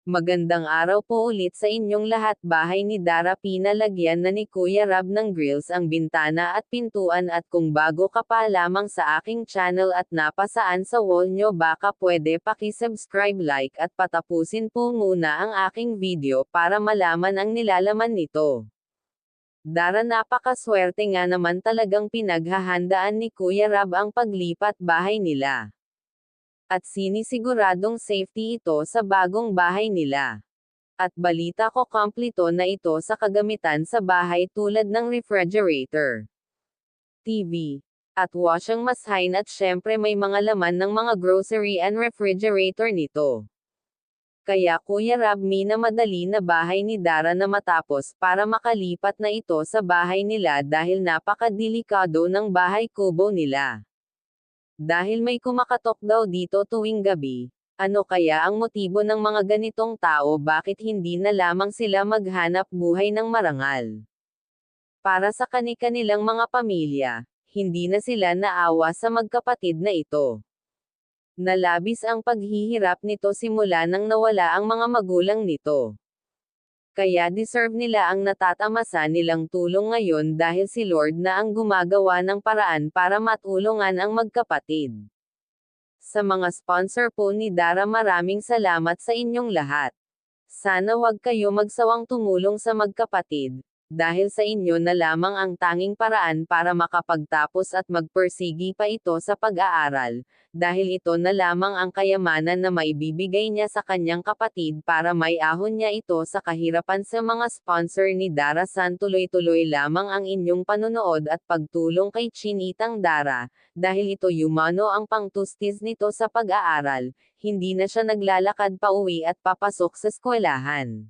Magandang araw po ulit sa inyong lahat. Bahay ni Dara, pinalagyan na ni Kuya Rab ng grills ang bintana at pintuan, at kung bago ka pa lamang sa aking channel at napasaan sa wall nyo, baka pwede paki-subscribe, like at patapusin po muna ang aking video para malaman ang nilalaman nito. Dara, napakaswerte nga naman, talagang pinaghahandaan ni Kuya Rab ang paglipat bahay nila. At sinisiguradong safety ito sa bagong bahay nila. At balita ko, kompleto na ito sa kagamitan sa bahay tulad ng refrigerator, TV, at washing machine, at syempre may mga laman ng mga grocery and refrigerator nito. Kaya Kuya Rab, minamadali na bahay ni Dara na matapos para makalipat na ito sa bahay nila dahil napakadelikado ng bahay kubo nila. Dahil may kumakatok daw dito tuwing gabi. Ano kaya ang motibo ng mga ganitong tao? Bakit hindi na lamang sila maghanap buhay ng marangal para sa kani-kanilang mga pamilya? Hindi na sila naawa sa magkapatid na ito. Nalabis ang paghihirap nito simula nang nawala ang mga magulang nito. Kaya deserve nila ang natatamasa nilang tulong ngayon dahil si Lord na ang gumagawa ng paraan para matulungan ang magkapatid. Sa mga sponsor po ni Dara, maraming salamat sa inyong lahat. Sana wag kayo magsawang tumulong sa magkapatid, dahil sa inyo na lamang ang tanging paraan para makapagtapos at magpursigi pa ito sa pag-aaral, dahil ito na lamang ang kayamanan na maibibigay niya sa kanyang kapatid para maiahon niya ito sa kahirapan. Sa mga sponsor ni Dara San, tuloy-tuloy lamang ang inyong panunood at pagtulong kay Chinitang Dara, dahil ito yumano ang pangtustis nito sa pag-aaral, hindi na siya naglalakad pauwi at papasok sa eskwelahan.